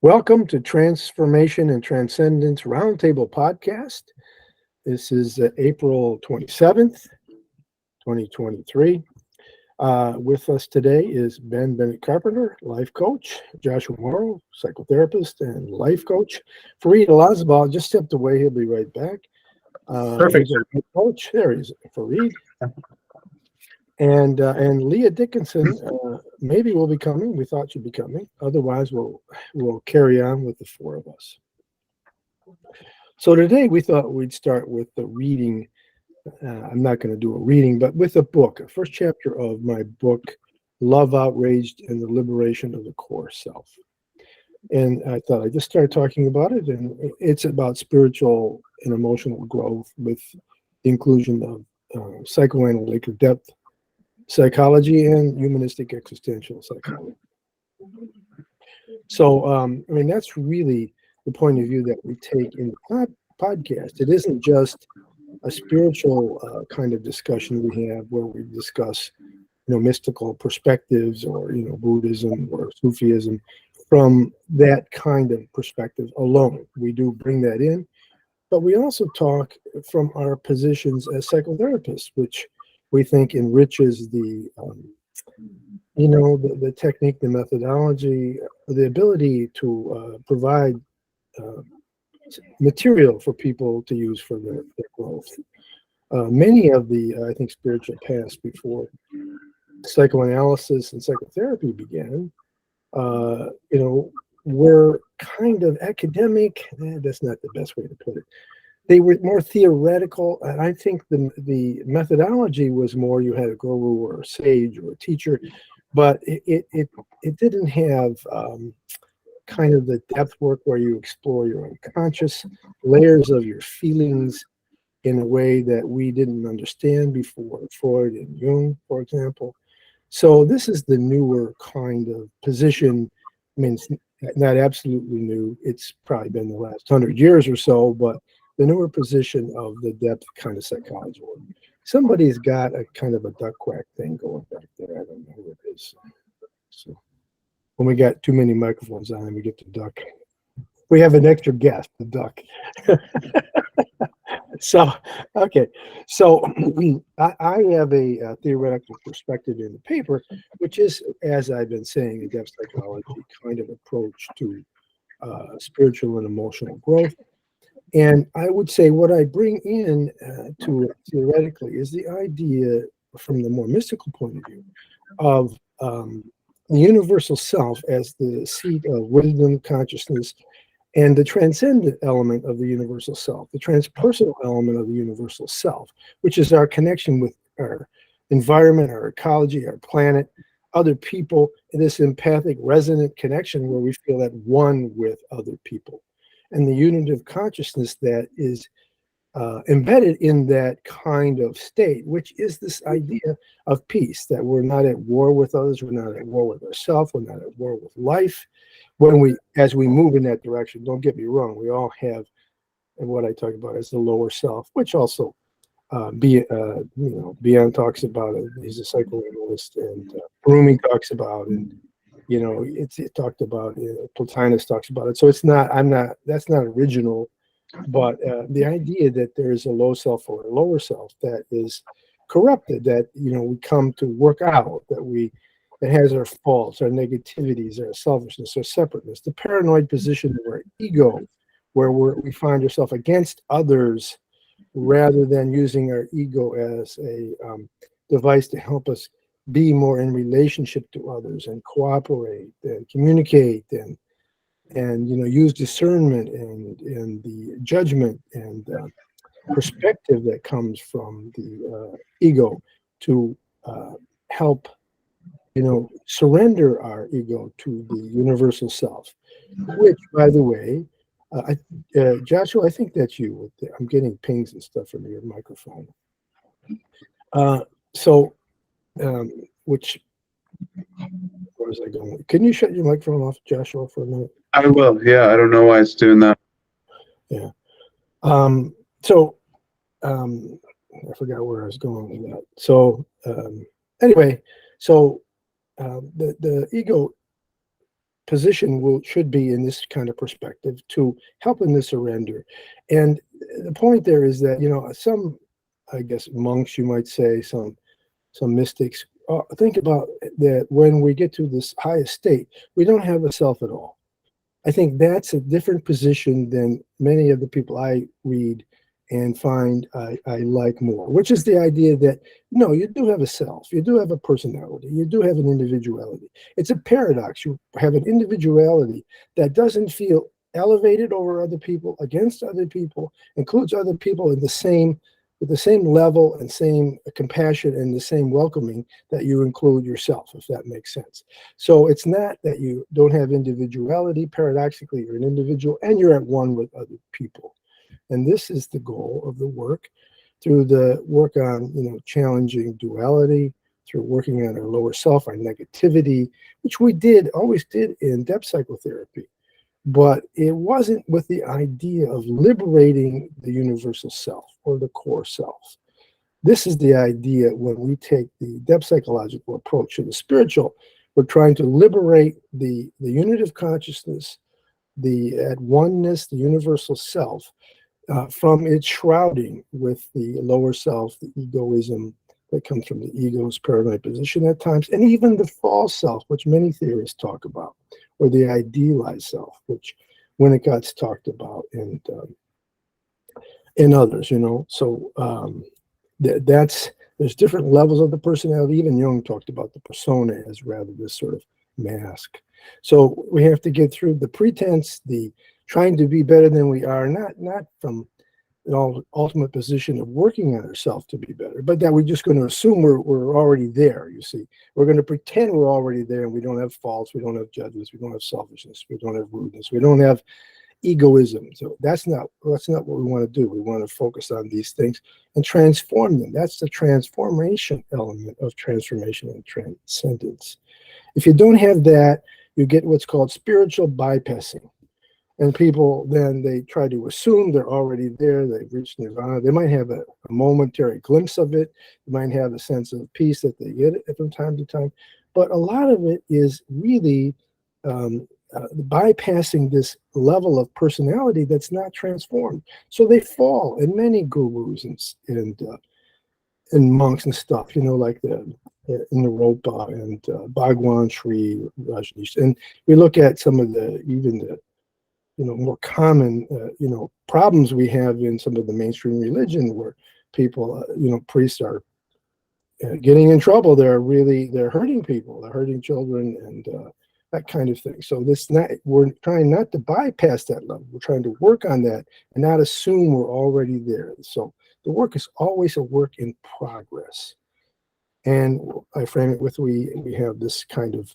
Welcome to Transformation and Transcendence Roundtable Podcast. This is April 27th, 2023. With us today is Ben Bennett Carpenter, life coach, Joshua Morrow, psychotherapist and life coach. Fareed Elazabal just stepped away. He'll be right back. Perfect. He's our coach. There he is, Fareed. And Leah Dickinson maybe will be coming. We thought she'd be coming. Otherwise, we'll carry on with the four of us. So today we thought we'd start with the reading. I'm not going to do a reading, but with a book, a first chapter of my book, Love, Outraged, and the Liberation of the Core Self. And I thought I'd just start talking about it. And it's about spiritual and emotional growth with the inclusion of psychoanalytic or depth psychology and humanistic existential psychology. So, that's really the point of view that we take in the podcast. It isn't just a spiritual kind of discussion we have where we discuss, mystical perspectives or, Buddhism or Sufism from that kind of perspective alone. We do bring that in, but we also talk from our positions as psychotherapists, which we think enriches the technique, the methodology, the ability to provide material for people to use for their growth. Many of the, I think, spiritual paths before psychoanalysis and psychotherapy began, were kind of academic. That's not the best way to put it. They were more theoretical, and I think the methodology was more you had a guru or a sage or a teacher, but it didn't have kind of the depth work where you explore your unconscious layers of your feelings in a way that we didn't understand before, Freud and Jung, for example. So this is the newer kind of position. I mean, it's not absolutely new. It's probably been the last 100 years or so, but the newer position of the depth kind of psychology. Somebody's got a kind of a duck quack thing going back there. I don't know who it is. So when we got too many microphones on, we get the duck. We have an extra guest, the duck. So, okay. So I have a theoretical perspective in the paper, which is, as I've been saying, a depth psychology kind of approach to spiritual and emotional growth. And I would say what I bring in to it theoretically is the idea from the more mystical point of view of the universal self as the seat of wisdom, consciousness, and the transcendent element of the universal self, the transpersonal element of the universal self, which is our connection with our environment, our ecology, our planet, other people, and this empathic resonant connection where we feel at one with other people. And the unit of consciousness that is embedded in that kind of state, which is this idea of peace, that we're not at war with others, we're not at war with ourselves, we're not at war with life. As we move in that direction, don't get me wrong, we all have, and what I talk about as the lower self, which also Beyond talks about it. He's a psychoanalyst, and Rumi talks about it. It talked about, Plotinus talks about it. So that's not original, but the idea that there is a low self or a lower self that is corrupted, that, we come to work out, that has our faults, our negativities, our selfishness, our separateness, the paranoid position of our ego, where we find ourselves against others rather than using our ego as a device to help us be more in relationship to others and cooperate and communicate and use discernment and the judgment and perspective that comes from the ego to help surrender our ego to the universal self, which, by the way, Joshua, I think that's you. I'm getting pings and stuff from your microphone. Which, where was I going? Can you shut your microphone off, Joshua, for a minute? I will. Yeah, I don't know why it's doing that. Yeah. I forgot where I was going with that. So anyway, so the ego position should be in this kind of perspective to help in the surrender. And the point there is that, you know, some, I guess, monks, you might say, some mystics, think about that when we get to this highest state, we don't have a self at all. I think that's a different position than many of the people I read and find I like more, which is the idea that, no, you do have a self, you do have a personality, you do have an individuality. It's a paradox. You have an individuality that doesn't feel elevated over other people, against other people, includes other people in the same with the same level and same compassion and the same welcoming that you include yourself, if that makes sense. So it's not that you don't have individuality. Paradoxically, you're an individual and you're at one with other people. And this is the goal of the work, through the work on, you know, challenging duality, through working on our lower self, our negativity, which we always did in depth psychotherapy. But it wasn't with the idea of liberating the universal self or the core self. This is the idea when we take the depth psychological approach to the spiritual. We're trying to liberate the unit of consciousness, the at oneness, the universal self, from its shrouding with the lower self, the egoism that comes from the ego's paranoid position at times, and even the false self, which many theorists talk about, or the idealized self, which Winnicott's talked about, and others, you know. So there's different levels of the personality. Even Jung talked about the persona as rather this sort of mask. So we have to get through the pretense, the trying to be better than we are, not from an ultimate position of working on ourselves to be better, but that we're just going to assume we're already there. You see, we're going to pretend we're already there, and we don't have faults, we don't have judgments, we don't have selfishness, we don't have rudeness, we don't have egoism. So that's not what we want to do. We want to focus on these things and transform them. That's the transformation element of transformation and transcendence. If you don't have that, you get what's called spiritual bypassing. And people then, they try to assume they're already there, they've reached nirvana. They might have a momentary glimpse of it. They might have a sense of peace that they get it from time to time. But a lot of it is really bypassing this level of personality that's not transformed. So they fall, and many gurus and monks and stuff, you know, like in the Naropa and Bhagwan Sri Rajneesh. And we look at some of the more common, problems we have in some of the mainstream religion, where people, priests are getting in trouble. They're hurting people. They're hurting children and that kind of thing. So we're trying not to bypass that level. We're trying to work on that and not assume we're already there. So the work is always a work in progress. And I frame it with, we have this kind of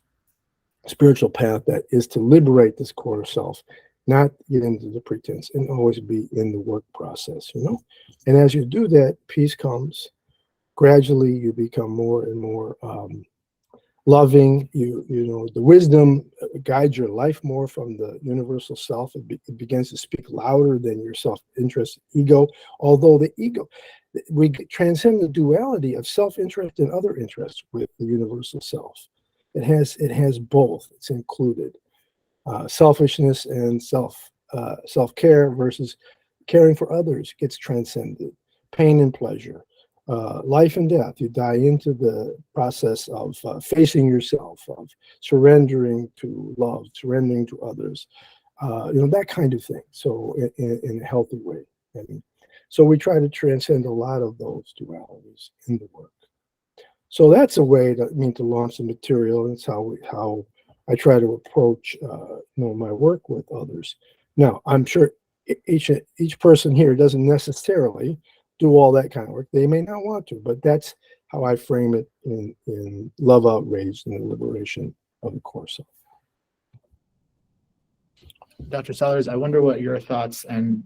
spiritual path that is to liberate this core self, not get into the pretense, and always be in the work process, And as you do that, peace comes. Gradually, you become more and more loving. The wisdom guides your life more from the universal self. It begins to speak louder than your self-interest ego. Although the ego, we transcend the duality of self-interest and other interests with the universal self. It has both. It's included. Selfishness and self-care versus caring for others gets transcended. Pain and pleasure, life and death. You die into the process of facing yourself, of surrendering to love, surrendering to others, that kind of thing. So in a healthy way. And so we try to transcend a lot of those dualities in the work. So that's a way to launch the material. And it's how I try to approach, my work with others. Now, I'm sure each person here doesn't necessarily do all that kind of work. They may not want to, but that's how I frame it in Love Outraged and the Liberation of the Core Self. Dr. Sellers, I wonder what your thoughts and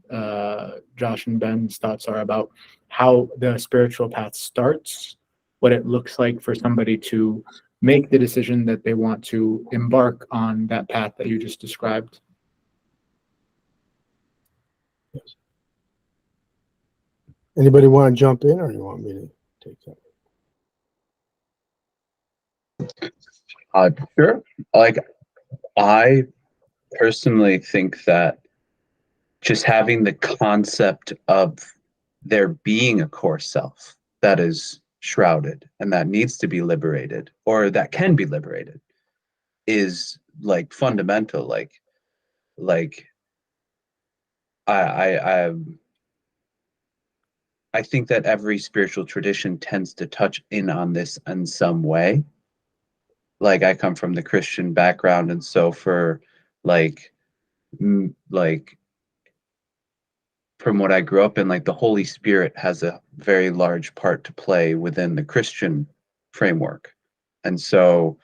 Josh and Ben's thoughts are about how the spiritual path starts, what it looks like for somebody to make the decision that they want to embark on that path that you just described. Yes. Anybody want to jump in, or you want me to take that? Sure. I personally think that just having the concept of there being a core self that is shrouded and that needs to be liberated, or that can be liberated, is like fundamental. Like I I I I think that every spiritual tradition tends to touch in on this in some way. Like I come from the Christian background, and so for like like from what I grew up in, like the Holy Spirit has a very large part to play within the Christian framework. And so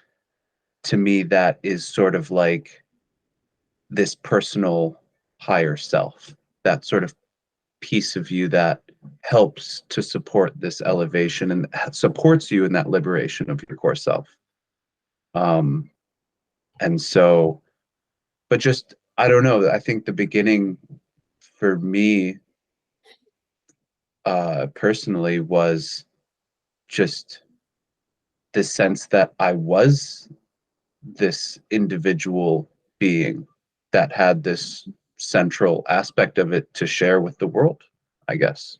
to me, that is sort of like this personal higher self, that sort of piece of you that helps to support this elevation and supports you in that liberation of your core self. Um, and so, but just, I don't know, I think the beginning for me personally was just the sense that I was this individual being that had this central aspect of it to share with the world, I guess.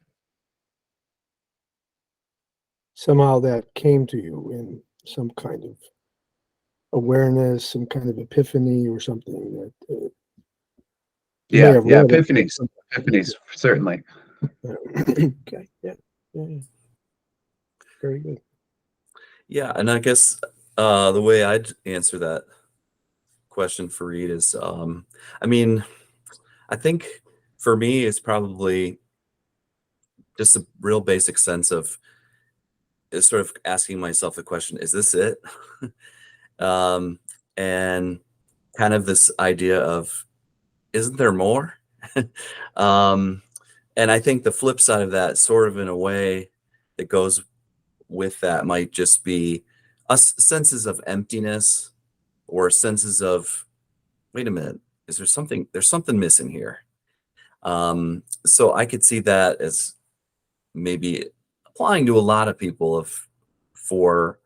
Somehow that came to you in some kind of awareness, some kind of epiphany or something that you may Yeah, have yeah, read it. epiphanies, certainly. Okay, yeah, yeah, yeah. Very good. Yeah, and I guess the way I'd answer that question for Reed is, I mean, I think for me it's probably just a real basic sense of sort of asking myself the question, is this it? um, and kind of this idea of, isn't there more? um, and I think the flip side of that, sort of in a way that goes with that, might just be us senses of emptiness or senses of, wait a minute, there's something missing here. So I could see that as maybe applying to a lot of people for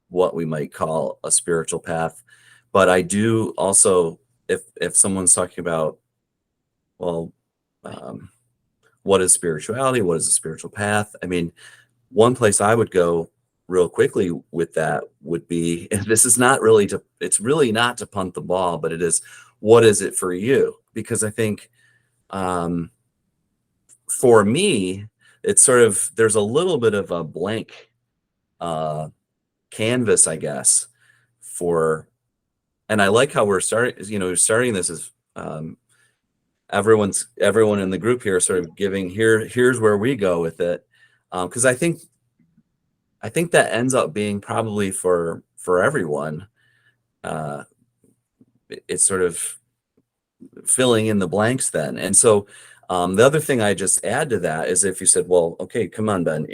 what we might call a spiritual path. But I do also, if someone's talking about, well, um, what is spirituality? What is a spiritual path? I mean, one place I would go real quickly with that would be, and this is not really to, it's really not to punt the ball, but it is, what is it for you? Because I think um, for me, it's sort of, there's a little bit of a blank uh, canvas, I guess, for, and I like how we're starting this as everyone in the group here sort of giving here's where we go with it. Because I think that ends up being probably for everyone, uh, it's sort of filling in the blanks then. And so the other thing I just add to that is, if you said, well, okay, come on, Ben,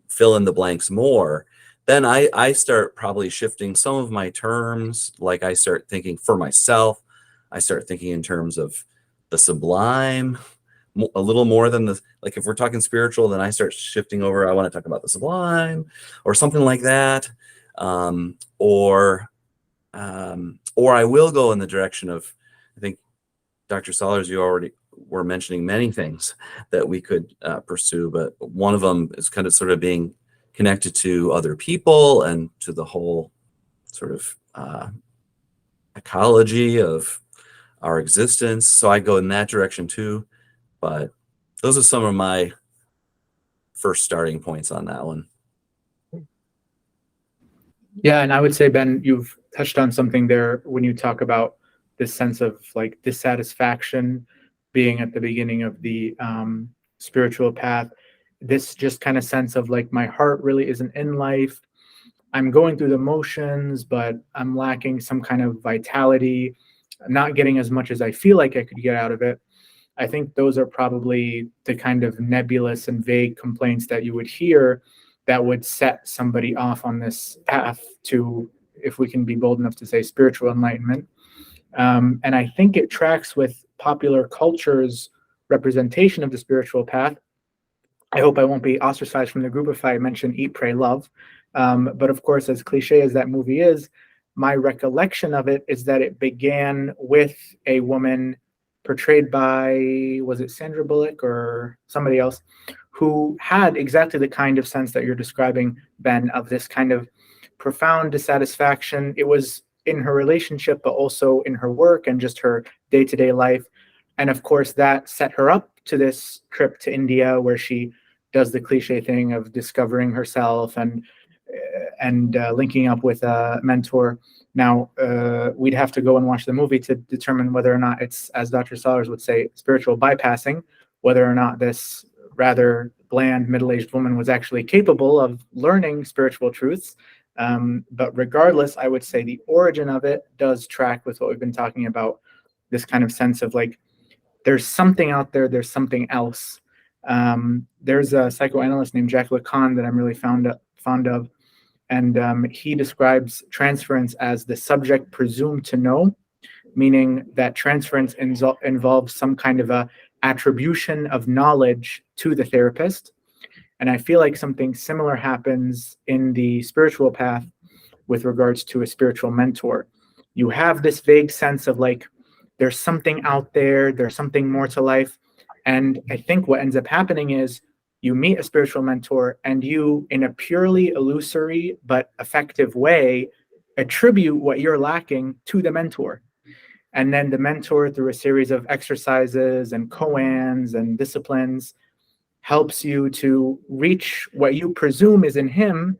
fill in the blanks more, then I start probably shifting some of my terms. Like I start thinking for myself, I start thinking in terms of the sublime, a little more than the, like if we're talking spiritual, then I start shifting over. I want to talk about the sublime or something like that. Or I will go in the direction of, I think, Dr. Sollers, you already were mentioning many things that we could pursue, but one of them is kind of sort of being connected to other people and to the whole sort of ecology of our existence. So I go in that direction too, but those are some of my first starting points on that one. Yeah, and I would say, Ben, you've touched on something there when you talk about this sense of like dissatisfaction being at the beginning of the spiritual path. This just kind of sense of like my heart really isn't in life. I'm going through the motions, but I'm lacking some kind of vitality. I'm not getting as much as I feel like I could get out of it. I think those are probably the kind of nebulous and vague complaints that you would hear that would set somebody off on this path to, if we can be bold enough to say, spiritual enlightenment. And I think it tracks with popular culture's representation of the spiritual path. I hope I won't be ostracized from the group if I mention Eat, Pray, Love. But of course, as cliche as that movie is, my recollection of it is that it began with a woman portrayed by, was it Sandra Bullock or somebody else, who had exactly the kind of sense that you're describing, Ben, of this kind of profound dissatisfaction. It was in her relationship, but also in her work and just her day-to-day life. And of course, that set her up to this trip to India, where she does the cliche thing of discovering herself and linking up with a mentor. Now, we'd have to go and watch the movie to determine whether or not it's, as Dr. Sellers would say, spiritual bypassing, whether or not this rather bland middle-aged woman was actually capable of learning spiritual truths. But regardless, I would say the origin of it does track with what we've been talking about, this kind of sense of like, there's something out there, there's something else. There's a psychoanalyst named Jacques Lacan that I'm really fond of, and he describes transference as the subject presumed to know, meaning that transference involves some kind of a attribution of knowledge to the therapist. And I feel like something similar happens in the spiritual path with regards to a spiritual mentor. You have this vague sense of like, there's something out there, there's something more to life. And I think what ends up happening is you meet a spiritual mentor and you, in a purely illusory but effective way, attribute what you're lacking to the mentor. And then the mentor, through a series of exercises and koans and disciplines, helps you to reach what you presume is in him.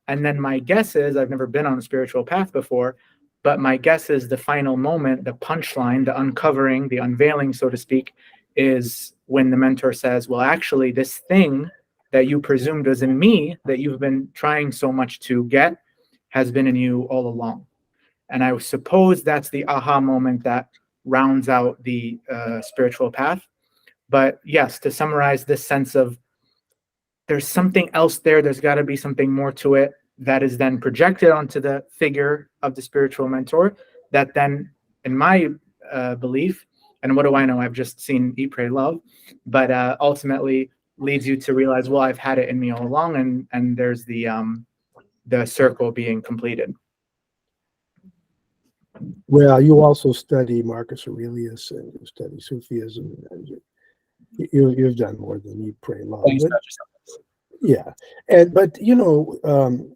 And then my guess is, I've never been on a spiritual path before, but my guess is the final moment, the punchline, the uncovering, the unveiling, so to speak, is when the mentor says, well, actually, this thing that you presumed was in me, that you've been trying so much to get, has been in you all along. And I suppose that's the aha moment that rounds out the spiritual path. But yes, to summarize, this sense of there's something else there, there's got to be something more to it, that is then projected onto the figure of the spiritual mentor, that then, in my belief, and what do I know? I've just seen Eat, Pray, Love, but ultimately leads you to realize, well, I've had it in me all along, and there's the circle being completed. Well, you also study Marcus Aurelius and you study Sufism, and you've done more than Eat, Pray, Love. Yeah, but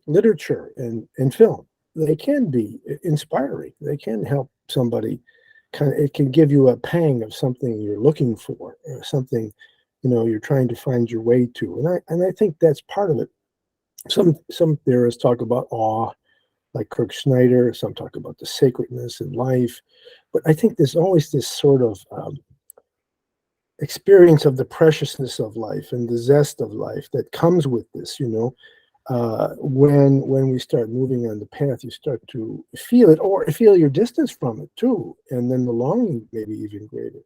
literature and film, they can be inspiring. They can help somebody. It can give you a pang of something you're looking for, or something you're trying to find your way to, and I think that's part of it. Some theorists talk about awe, like Kirk Snyder. Some talk about the sacredness in life, but I think there's always this sort of experience of the preciousness of life and the zest of life that comes with this. When we start moving on the path, you start to feel it, or feel your distance from it too, and then the longing maybe even greater.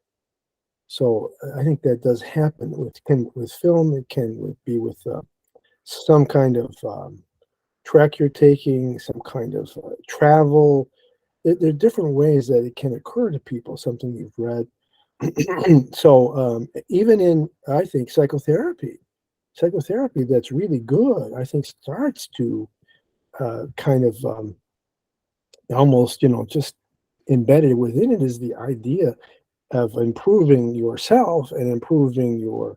So I think that does happen with film. It can be with some kind of trek you're taking, some kind of travel. There are different ways that it can occur to people, something you've read. So even in, I think, psychotherapy that's really good, I think, starts to kind of almost, just embedded within it is the idea of improving yourself and improving your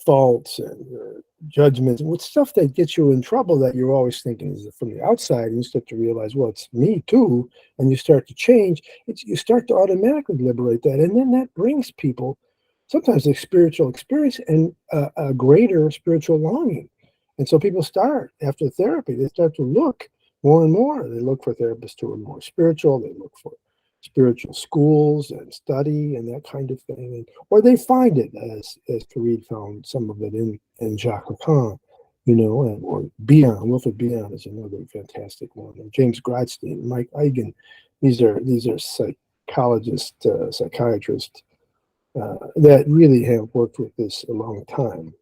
faults and your judgments, and with stuff that gets you in trouble that you're always thinking is from the outside, and you start to realize, well, it's me too, and you start to change. You start to automatically liberate that, and then that brings people sometimes a spiritual experience and a greater spiritual longing. And so people start, after therapy, they start to look more and more. They look for therapists who are more spiritual. They look for spiritual schools and study and that kind of thing, or they find it, as Fareed found some of it in Jacques Lacan, or Bion. Wilfred Bion is another fantastic one, and James Gradstein, Mike Eigen. These are psychologists, psychiatrists that really have worked with this a long time.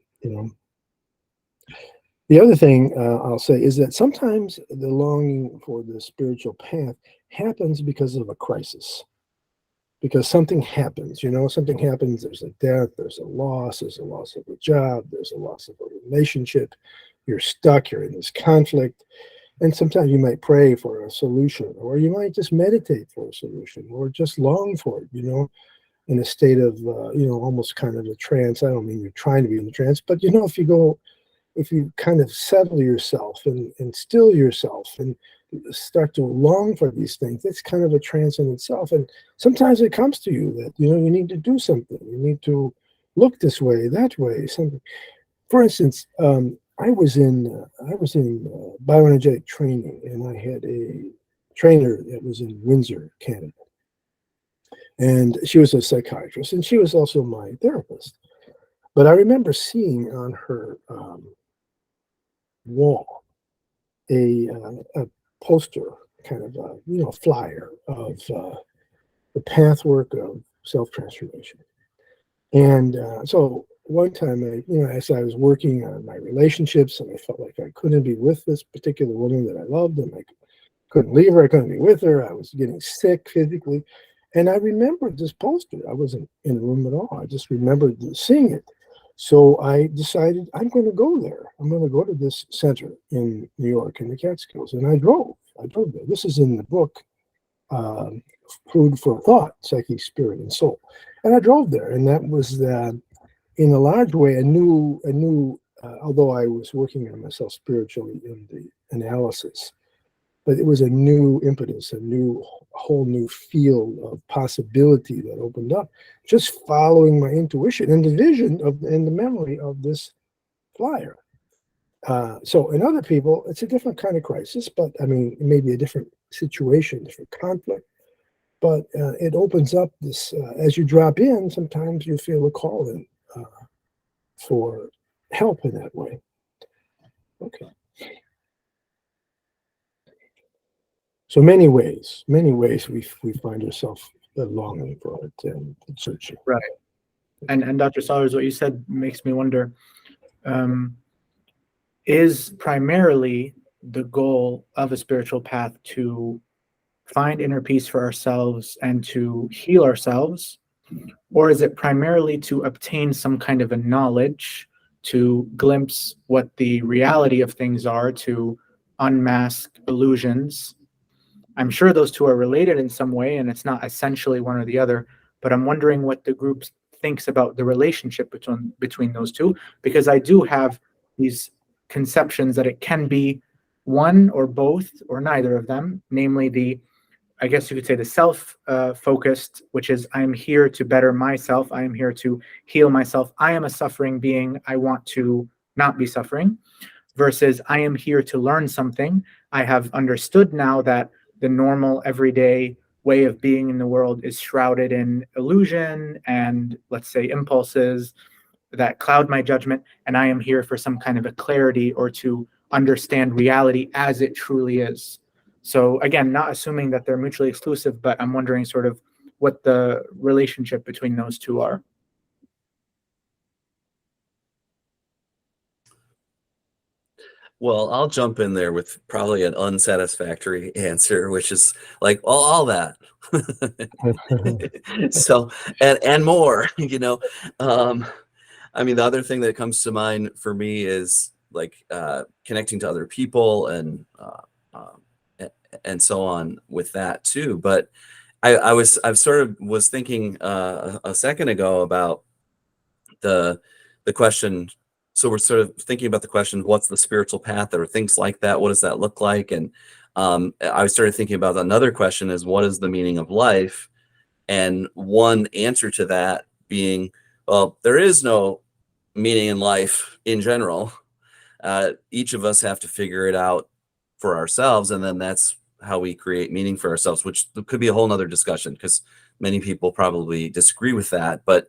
The other thing I'll say is that sometimes the longing for the spiritual path happens because of a crisis, because something happens, something happens. There's a death, there's a loss of a job, there's a loss of a relationship. You're stuck, you're in this conflict. And sometimes you might pray for a solution, or you might just meditate for a solution, or just long for it, in a state of, almost kind of a trance. I don't mean you're trying to be in the trance, but if you kind of settle yourself and still yourself and start to long for these things, it's kind of a trance in itself. And sometimes it comes to you that, you need to do something. You need to look this way, that way, something. For instance, I was in bioenergetic training, and I had a trainer that was in Windsor, Canada. And she was a psychiatrist, and she was also my therapist. But I remember seeing on her wall a poster, kind of a flyer of the pathwork of self-transformation. And so one time, as I was working on my relationships, and I felt like I couldn't be with this particular woman that I loved, and I couldn't leave her, I couldn't be with her, I was getting sick physically. And I remembered this poster. I wasn't in the room at all. I just remembered seeing it. So I decided I'm going to go there. I'm going to go to this center in New York in the Catskills. And I drove there. This is in the book, Food for Thought, Psyche, Spirit, and Soul. And I drove there. And that was, in a large way, a new although I was working on myself spiritually in the analysis, but it was a new impetus, whole new field of possibility that opened up, just following my intuition and the vision and the memory of this flyer. So in other people, it's a different kind of crisis, but I mean, it may be a different situation, different conflict, but it opens up this, as you drop in, sometimes you feel a calling for help in that way. Okay. So many ways we find ourselves longing for it and searching. Right. And Dr. Sellers, what you said makes me wonder, is primarily the goal of a spiritual path to find inner peace for ourselves and to heal ourselves? Or is it primarily to obtain some kind of a knowledge, to glimpse what the reality of things are, to unmask illusions? I'm sure those two are related in some way, and it's not essentially one or the other, but I'm wondering what the group thinks about the relationship between those two, because I do have these conceptions that it can be one or both or neither of them, namely I guess you could say the self-focused, which is I am here to better myself, I am here to heal myself, I am a suffering being, I want to not be suffering, versus I am here to learn something. I have understood now that the normal everyday way of being in the world is shrouded in illusion and, let's say, impulses that cloud my judgment, and I am here for some kind of a clarity or to understand reality as it truly is. So again, not assuming that they're mutually exclusive, but I'm wondering sort of what the relationship between those two are. Well, I'll jump in there with probably an unsatisfactory answer, which is like all that. So, and more, I mean, the other thing that comes to mind for me is like connecting to other people and so on with that too. But I've sort of was thinking a second ago about the question. So we're sort of thinking about the question, what's the spiritual path, or things like that? What does that look like? And I started thinking about another question is, what is the meaning of life? And one answer to that being, well, there is no meaning in life in general. Each of us have to figure it out for ourselves. And then that's how we create meaning for ourselves, which could be a whole nother discussion because many people probably disagree with that. But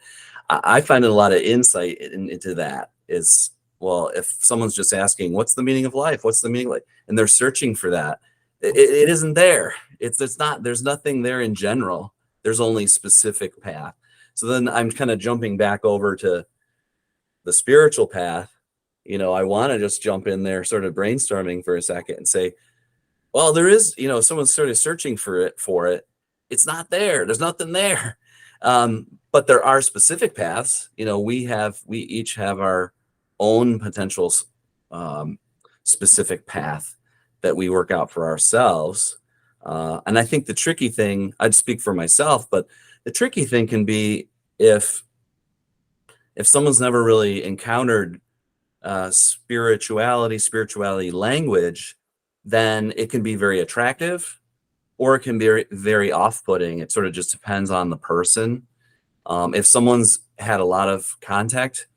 I find a lot of insight into that is, well, if someone's just asking, what's the meaning of life? What's the meaning of life? And they're searching for that. It isn't there. It's not, there's nothing there in general. There's only specific path. So then I'm kind of jumping back over to the spiritual path. I want to just jump in there, sort of brainstorming for a second and say, well, there is, someone's sort of searching for it. It's not there. There's nothing there. But there are specific paths. We each have our own potential specific path that we work out for ourselves. And I think the tricky thing, I'd speak for myself, but the tricky thing can be if someone's never really encountered spirituality language, then it can be very attractive, or it can be very, very off-putting. It sort of just depends on the person. If someone's had a lot of contact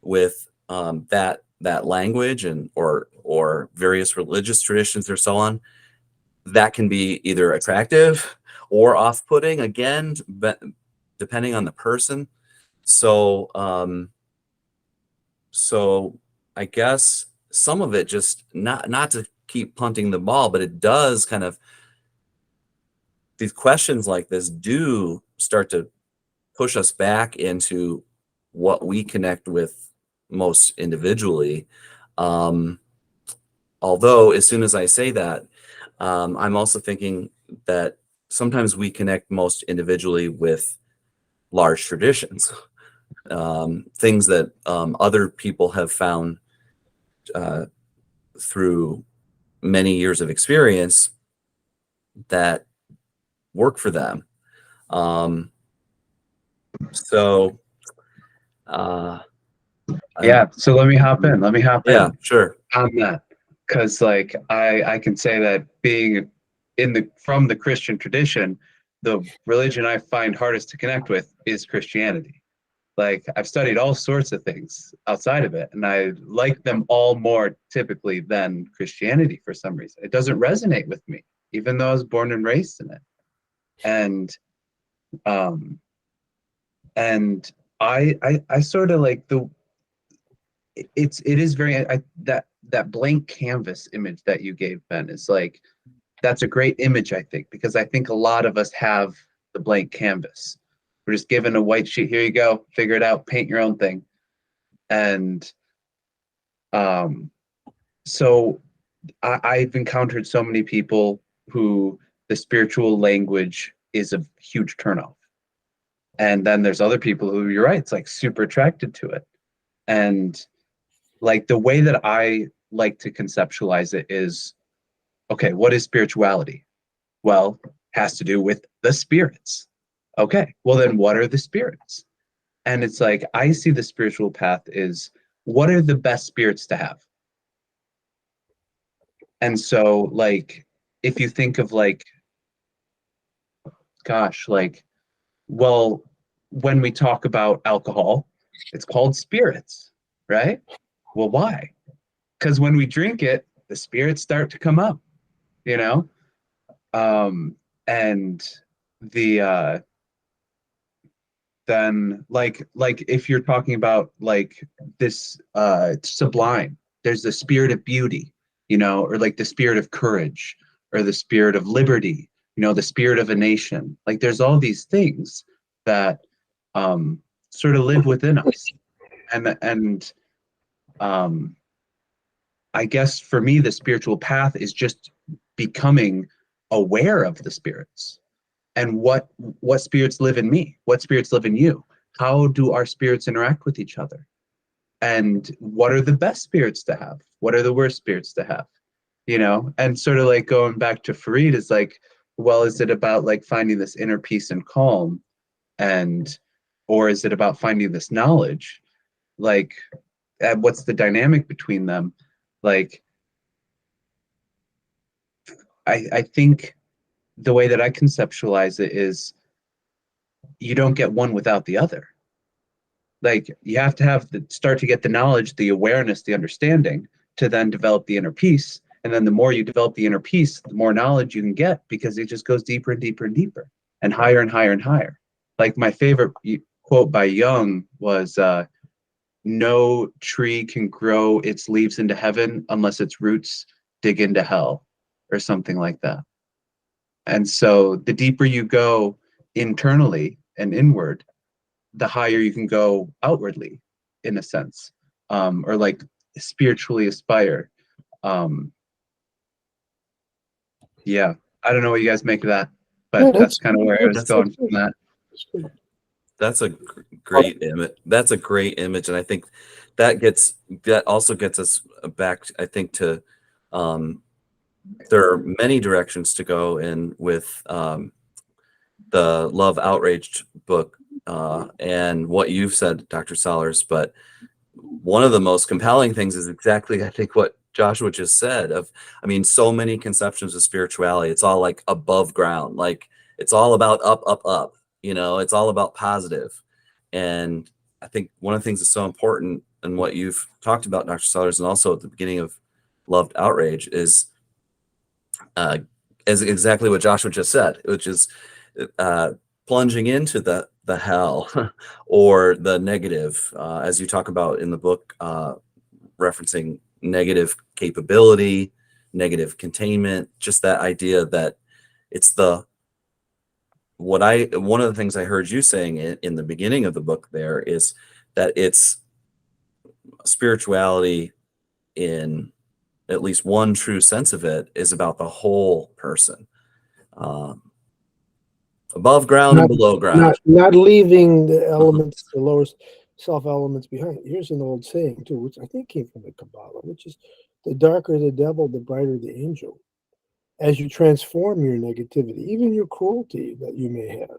with that language and or various religious traditions or so on, that can be either attractive or off-putting, again, but depending on the person. So so I guess some of it, just not to keep punting the ball, but it does kind of, these questions like this do start to push us back into what we connect with most individually. Although as soon as I say that, I'm also thinking that sometimes we connect most individually with large traditions, things that other people have found through many years of experience that work for them. So Yeah. So let me hop in. Yeah, sure. On that, because like I can say that being from the Christian tradition, the religion I find hardest to connect with is Christianity. Like I've studied all sorts of things outside of it, and I like them all more typically than Christianity for some reason. It doesn't resonate with me, even though I was born and raised in it. And I sort of like it is very that blank canvas image that you gave, Ben, is like, that's a great image, I think, because I think a lot of us have the blank canvas. We're just given a white sheet. Here you go, figure it out, paint your own thing. And so I've encountered so many people who the spiritual language is a huge turnoff. And then there's other people who, you're right, it's like super attracted to it. And like the way that I like to conceptualize it is, okay, what is spirituality? Well, has to do with the spirits. Okay, well then what are the spirits? And it's like, I see the spiritual path is, what are the best spirits to have? And so like, if you think of like, gosh, like, well, when we talk about alcohol, it's called spirits, right? Well, why? Because when we drink it, the spirits start to come up, you know? And the then like if you're talking about like this sublime, there's the spirit of beauty, you know, or like the spirit of courage, or the spirit of liberty, you know, the spirit of a nation. Like there's all these things that sort of live within us. And I guess for me, the spiritual path is just becoming aware of the spirits and what spirits live in me, what spirits live in you. How do our spirits interact with each other? And what are the best spirits to have? What are the worst spirits to have? You know, and sort of like going back to Farid is like, well, is it about like finding this inner peace and calm, or is it about finding this knowledge? Like, what's the dynamic between them? Like, I think the way that I conceptualize it is, you don't get one without the other. Like you have to have start to get the knowledge, the awareness, the understanding, to then develop the inner peace. And then the more you develop the inner peace, the more knowledge you can get, because it just goes deeper and deeper and deeper and higher and higher and higher. Like my favorite quote by Jung was, no tree can grow its leaves into heaven unless its roots dig into hell, or something like that. And so the deeper you go internally and inward, the higher you can go outwardly, in a sense, or like spiritually aspire. Yeah, I don't know what you guys make of that, but that's kind of where I was going from that. That's a great image. That's a great image, and I think that also gets us back, I think, to there are many directions to go in with the Love Outraged book and what you've said, Dr. Sellers. But one of the most compelling things is exactly, I think, what Joshua just said. I mean, so many conceptions of spirituality, it's all like above ground, like it's all about up, up, up. It's all about positive. And I think one of the things that's so important and what you've talked about, Dr. Sellers, and also at the beginning of Loved Outrage is as exactly what Joshua just said, which is plunging into the hell or the negative, as you talk about in the book, referencing negative capability, negative containment, just that idea that it's one of the things I heard you saying in the beginning of the book there is that it's spirituality in at least one true sense of it is about the whole person, above ground and below ground. Not leaving the elements, the lower self elements behind. Here's an old saying too, which I think came from the Kabbalah, which is the darker the devil, the brighter the angel. As you transform your negativity, even your cruelty that you may have,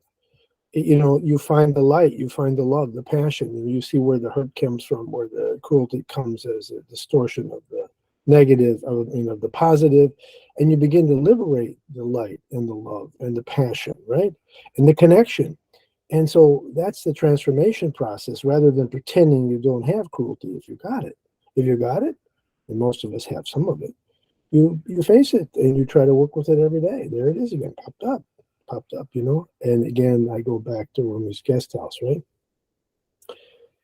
you find the light, you find the love, the passion, and you see where the hurt comes from, where the cruelty comes as a distortion of the negative, of the positive, and you begin to liberate the light and the love and the passion, right? And the connection. And so that's the transformation process, rather than pretending you don't have cruelty if you got it. If you got it, and most of us have some of it, you face it and you try to work with it every day. There it is again, popped up, And again, I go back to Rumi's guest house, right?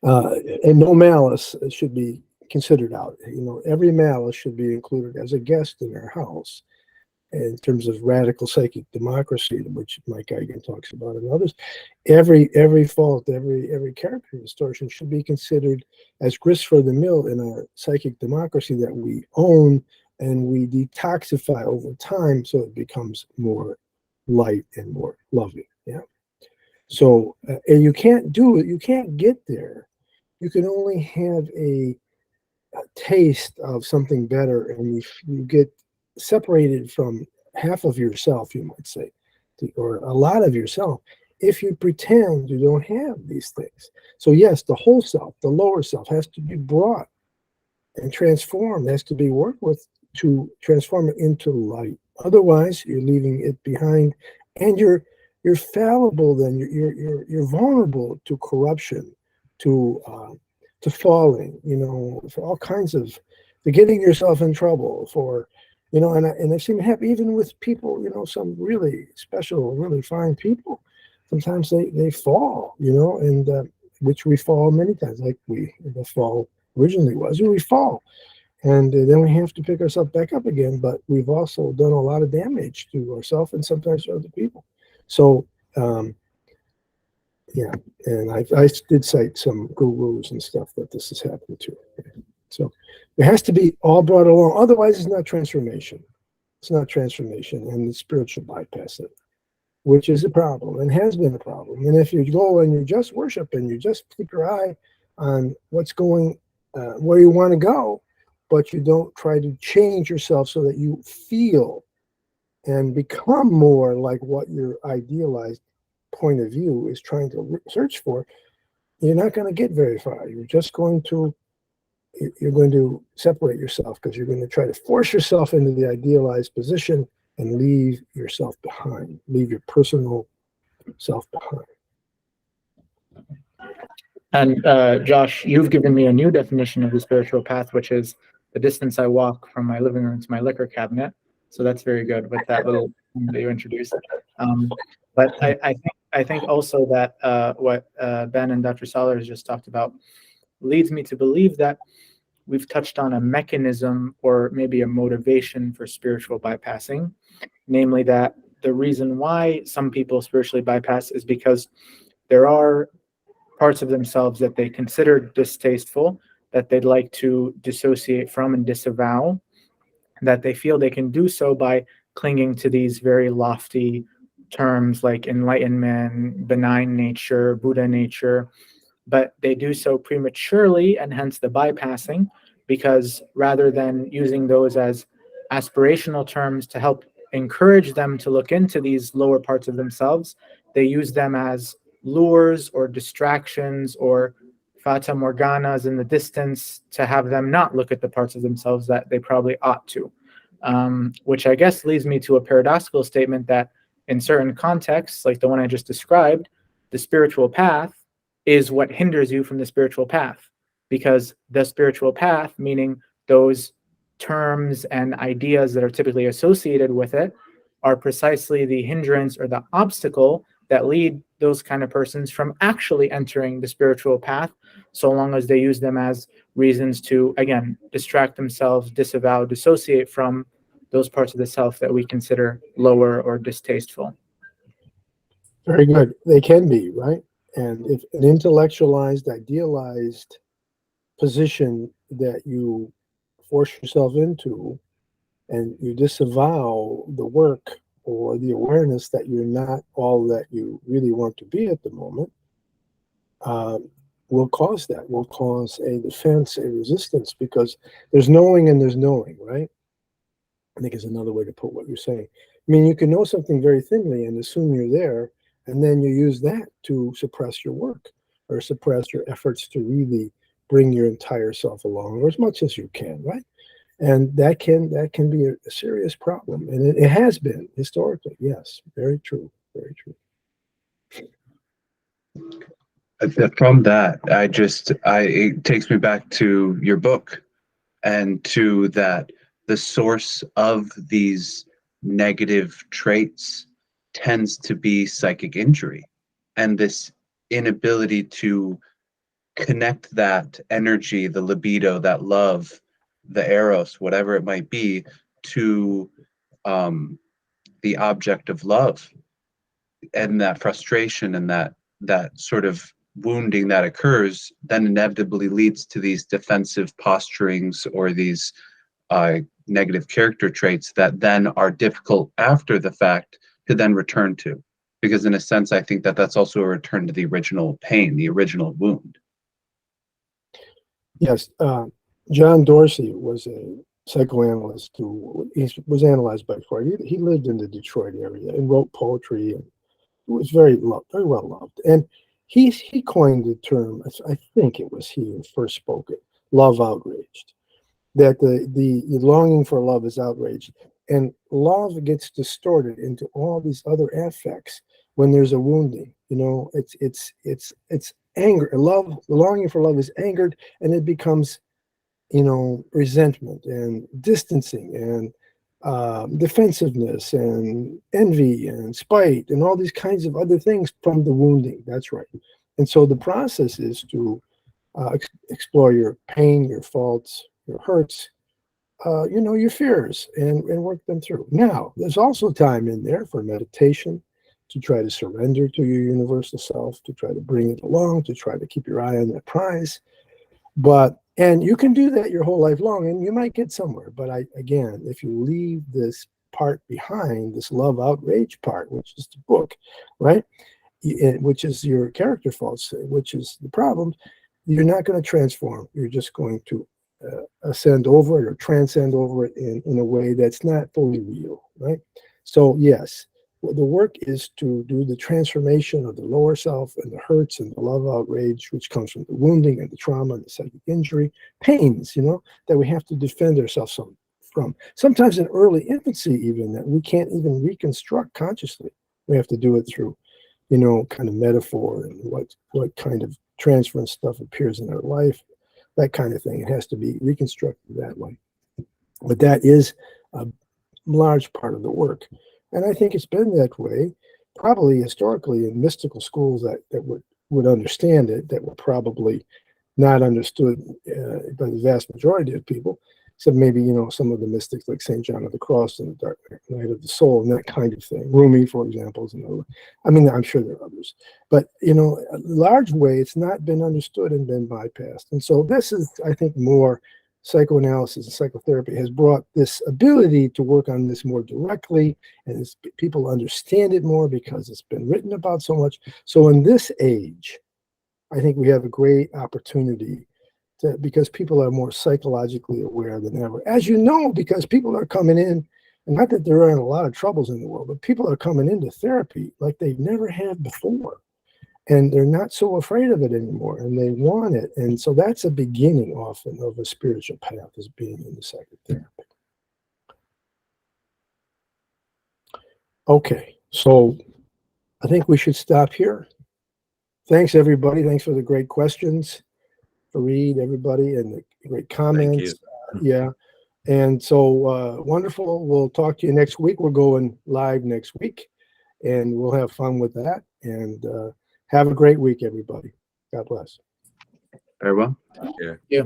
And no malice should be considered out. Every malice should be included as a guest in our house. In terms of radical psychic democracy, which Mike Eigen talks about, and others, every fault, every character distortion should be considered as grist for the mill in a psychic democracy that we own and we detoxify over time, so it becomes more light and more loving. Yeah. So, and you can't do it. You can't get there. You can only have a taste of something better, and you get separated from half of yourself, you might say, or a lot of yourself, if you pretend you don't have these things. So yes, the whole self, the lower self, has to be brought and transformed, has to be worked with to transform it into light. Otherwise, you're leaving it behind, and you're fallible. Then you're vulnerable to corruption, to falling, for all kinds of, to getting yourself in trouble, for, and I've seen it happen even with people, some really special, really fine people. Sometimes they fall, and which we fall many times, like the fall originally was, and we fall. And then we have to pick ourselves back up again, but we've also done a lot of damage to ourselves and sometimes to other people. So, yeah, and I did cite some gurus and stuff that this has happened to. So it has to be all brought along. Otherwise, it's not transformation. It's not transformation, and it's spiritual bypass it, which is a problem and has been a problem. And if you go and you just worship and you just keep your eye on what's going, where you want to go, but you don't try to change yourself so that you feel and become more like what your idealized point of view is trying to search for, you're not going to get very far. You're going to separate yourself, because you're going to try to force yourself into the idealized position and leave yourself behind, leave your personal self behind. And Josh, you've given me a new definition of the spiritual path, which is the distance I walk from my living room to my liquor cabinet. So that's very good with that little thing that you introduced. But I think also that what Ben and Dr. Sellers just talked about leads me to believe that we've touched on a mechanism or maybe a motivation for spiritual bypassing, namely that the reason why some people spiritually bypass is because there are parts of themselves that they consider distasteful, that they'd like to dissociate from and disavow, that they feel they can do so by clinging to these very lofty terms like enlightenment, benign nature, Buddha nature, but they do so prematurely, and hence the bypassing, because rather than using those as aspirational terms to help encourage them to look into these lower parts of themselves, they use them as lures or distractions or fata morganas in the distance to have them not look at the parts of themselves that they probably ought to. Which I guess leads me to a paradoxical statement that in certain contexts, like the one I just described, the spiritual path is what hinders you from the spiritual path, because the spiritual path, meaning those terms and ideas that are typically associated with it, are precisely the hindrance or the obstacle that lead those kind of persons from actually entering the spiritual path, so long as they use them as reasons to, again, distract themselves, disavow, dissociate from those parts of the self that we consider lower or distasteful. Very good. They can be, right? And if an intellectualized, idealized position that you force yourself into and you disavow the work or the awareness that you're not all that you really want to be at the moment, will cause that, will cause a defense, a resistance, because there's knowing and there's knowing, right? I think is another way to put what you're saying. I mean, you can know something very thinly and assume you're there, and then you use that to suppress your work or suppress your efforts to really bring your entire self along, or as much as you can, right? And that can be a serious problem, and it has been historically. Yes, very true, very true. From that, it takes me back to your book and to that the source of these negative traits tends to be psychic injury and this inability to connect that energy, the libido, that love, the eros, whatever it might be, to the object of love, and that frustration and that sort of wounding that occurs then inevitably leads to these defensive posturings or these negative character traits that then are difficult after the fact to then return to, because in a sense I think that that's also a return to the original pain, the original wound. Yes, John Dorsey was a psychoanalyst who was analyzed by Freud. He lived in the Detroit area and wrote poetry and was very well loved. And he coined the term, I think it was he who first spoke it, love outraged. That the longing for love is outraged, and love gets distorted into all these other affects when there's a wounding. You know, it's anger. Love, the longing for love is angered, and it becomes, you know, resentment and distancing and defensiveness and envy and spite and all these kinds of other things from the wounding. That's right. And so the process is to explore your pain, your faults, your hurts, you know, your fears, and work them through. Now, there's also time in there for meditation, to try to surrender to your universal self, to try to bring it along, to try to keep your eye on that prize. And you can do that your whole life long, and you might get somewhere. But again, if you leave this part behind, this love outrage part, which is the book, right? Which is your character faults, which is the problem, you're not going to transform. You're just going to ascend over it or transcend over it in a way that's not fully real, right? So yes, the work is to do the transformation of the lower self and the hurts and the love outrage, which comes from the wounding and the trauma and the psychic injury, pains, you know, that we have to defend ourselves from. Sometimes in early infancy, even, that we can't even reconstruct consciously. We have to do it through, you know, kind of metaphor and what kind of transference stuff appears in our life, that kind of thing. It has to be reconstructed that way. But that is a large part of the work. And I think it's been that way, probably historically in mystical schools that would understand it, that were probably not understood by the vast majority of people, except maybe, you know, some of the mystics like St. John of the Cross and the Dark Night of the Soul and that kind of thing. Rumi, for example, is another one. I mean, I'm sure there are others. But, you know, a large way, it's not been understood and been bypassed. And so this is, I think, more psychoanalysis and psychotherapy has brought this ability to work on this more directly, and people understand it more because it's been written about so much. So in this age, I think we have a great opportunity because people are more psychologically aware than ever. As you know, because people are coming in, and not that there aren't a lot of troubles in the world, but people are coming into therapy like they've never had before. And they're not so afraid of it anymore, and they want it. And so that's a beginning often of a spiritual path, is being in the psychotherapy. Okay, so I think we should stop here. Thanks, everybody. Thanks for the great questions, Fareed, everybody, and the great comments. Yeah. And so wonderful. We'll talk to you next week. We're going live next week, and we'll have fun with that. And have a great week, everybody. God bless. Very well. Yeah. Yeah.